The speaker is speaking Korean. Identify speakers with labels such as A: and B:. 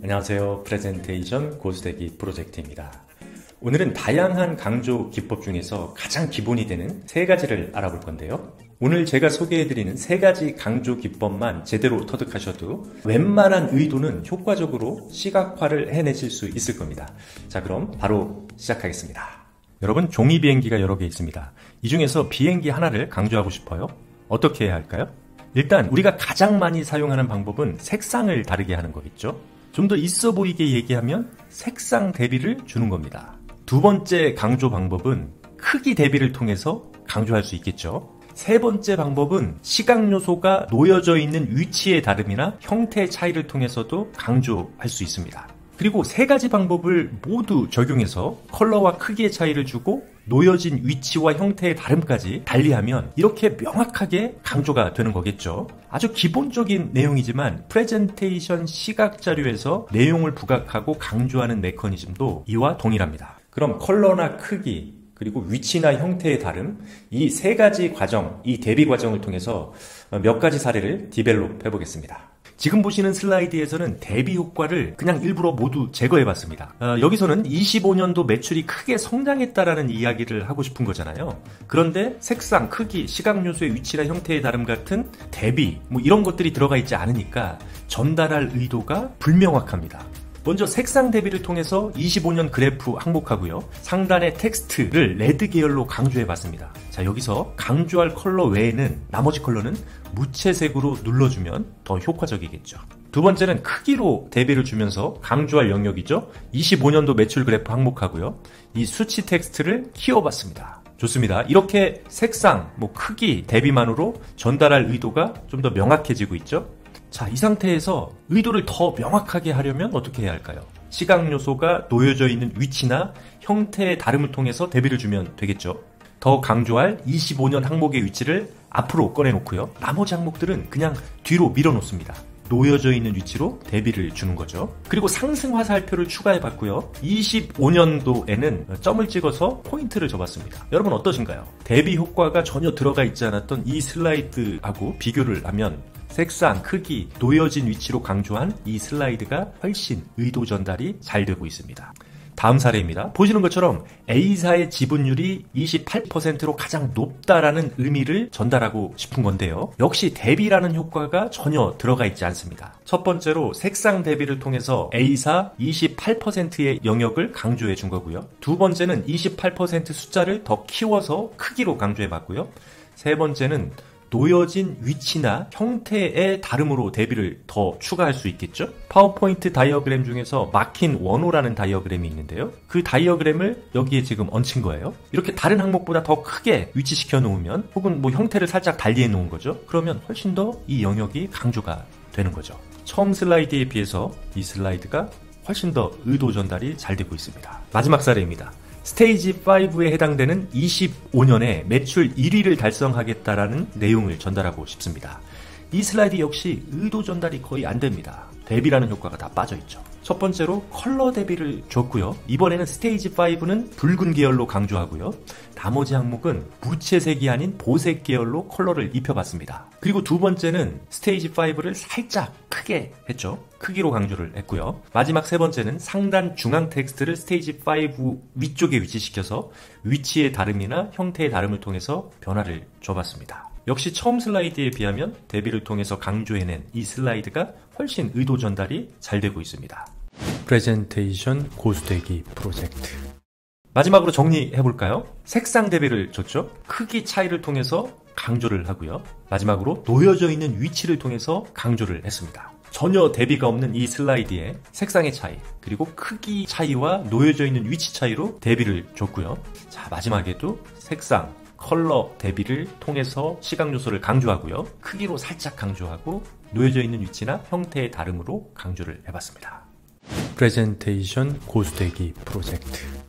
A: 안녕하세요. 프레젠테이션 고수대기 프로젝트입니다. 오늘은 다양한 강조 기법 중에서 가장 기본이 되는 세 가지를 알아볼 건데요. 오늘 제가 소개해드리는 세 가지 강조 기법만 제대로 터득하셔도 웬만한 의도는 효과적으로 시각화를 해내실 수 있을 겁니다. 자, 그럼 바로 시작하겠습니다. 여러분, 종이 비행기가 여러 개 있습니다. 이 중에서 비행기 하나를 강조하고 싶어요. 어떻게 해야 할까요? 일단 우리가 가장 많이 사용하는 방법은 색상을 다르게 하는 거겠죠. 좀 더 있어 보이게 얘기하면 색상 대비를 주는 겁니다. 두 번째 강조 방법은 크기 대비를 통해서 강조할 수 있겠죠. 세 번째 방법은 시각 요소가 놓여져 있는 위치의 다름이나 형태의 차이를 통해서도 강조할 수 있습니다. 그리고 세 가지 방법을 모두 적용해서 컬러와 크기의 차이를 주고 놓여진 위치와 형태의 다름까지 달리하면 이렇게 명확하게 강조가 되는 거겠죠. 아주 기본적인 내용이지만 프레젠테이션 시각 자료에서 내용을 부각하고 강조하는 메커니즘도 이와 동일합니다. 그럼 컬러나 크기, 그리고 위치나 형태의 다름, 이 세 가지 과정, 이 대비 과정을 통해서 몇 가지 사례를 디벨롭 해보겠습니다. 지금 보시는 슬라이드에서는 대비 효과를 그냥 일부러 모두 제거해봤습니다. 여기서는 25년도 매출이 크게 성장했다라는 이야기를 하고 싶은 거잖아요. 그런데 색상, 크기, 시각 요소의 위치나 형태의 다름 같은 대비, 이런 것들이 들어가 있지 않으니까 전달할 의도가 불명확합니다. 먼저 색상 대비를 통해서 25년 그래프 항목하고요. 상단의 텍스트를 레드 계열로 강조해봤습니다. 자, 여기서 강조할 컬러 외에는 나머지 컬러는 무채색으로 눌러주면 더 효과적이겠죠. 두 번째는 크기로 대비를 주면서 강조할 영역이죠. 25년도 매출 그래프 항목하고요. 이 수치 텍스트를 키워봤습니다. 좋습니다. 이렇게 색상, 크기 대비만으로 전달할 의도가 좀 더 명확해지고 있죠. 자, 이 상태에서 의도를 더 명확하게 하려면 어떻게 해야 할까요? 시각 요소가 놓여져 있는 위치나 형태의 다름을 통해서 대비를 주면 되겠죠. 더 강조할 25년 항목의 위치를 앞으로 꺼내놓고요. 나머지 항목들은 그냥 뒤로 밀어놓습니다. 놓여져 있는 위치로 대비를 주는 거죠. 그리고 상승 화살표를 추가해봤고요. 25년도에는 점을 찍어서 포인트를 줘봤습니다. 여러분 어떠신가요? 대비 효과가 전혀 들어가 있지 않았던 이 슬라이드하고 비교를 하면 색상, 크기, 놓여진 위치로 강조한 이 슬라이드가 훨씬 의도 전달이 잘 되고 있습니다. 다음 사례입니다. 보시는 것처럼 A사의 지분율이 28%로 가장 높다라는 의미를 전달하고 싶은 건데요. 역시 대비라는 효과가 전혀 들어가 있지 않습니다. 첫 번째로 색상 대비를 통해서 A사 28%의 영역을 강조해 준 거고요. 두 번째는 28% 숫자를 더 키워서 크기로 강조해 봤고요. 세 번째는 놓여진 위치나 형태의 다름으로 대비를 더 추가할 수 있겠죠? 파워포인트 다이어그램 중에서 마킨 원호라는 다이어그램이 있는데요. 그 다이어그램을 여기에 지금 얹힌 거예요. 이렇게 다른 항목보다 더 크게 위치시켜 놓으면 혹은 형태를 살짝 달리해 놓은 거죠. 그러면 훨씬 더 이 영역이 강조가 되는 거죠. 처음 슬라이드에 비해서 이 슬라이드가 훨씬 더 의도 전달이 잘 되고 있습니다. 마지막 사례입니다. 스테이지 5에 해당되는 25년에 매출 1위를 달성하겠다라는 내용을 전달하고 싶습니다. 이 슬라이드 역시 의도 전달이 거의 안 됩니다. 대비라는 효과가 다 빠져있죠. 첫 번째로 컬러 대비를 줬고요. 이번에는 스테이지 5는 붉은 계열로 강조하고요. 나머지 항목은 무채색이 아닌 보색 계열로 컬러를 입혀봤습니다. 그리고 두 번째는 스테이지 5를 살짝 크게 했죠. 크기로 강조를 했고요. 마지막 세 번째는 상단 중앙 텍스트를 스테이지 5 위쪽에 위치시켜서 위치의 다름이나 형태의 다름을 통해서 변화를 줘봤습니다. 역시 처음 슬라이드에 비하면 대비를 통해서 강조해낸 이 슬라이드가 훨씬 의도 전달이 잘 되고 있습니다. 프레젠테이션 고수대기 프로젝트. 마지막으로 정리해볼까요? 색상 대비를 줬죠. 크기 차이를 통해서 강조를 하고요. 마지막으로 놓여져 있는 위치를 통해서 강조를 했습니다. 전혀 대비가 없는 이 슬라이드에 색상의 차이, 그리고 크기 차이와 놓여져 있는 위치 차이로 대비를 줬고요. 자, 마지막에도 색상, 컬러 대비를 통해서 시각 요소를 강조하고요. 크기로 살짝 강조하고 놓여져 있는 위치나 형태의 다름으로 강조를 해봤습니다. 프레젠테이션 고수대기 프로젝트.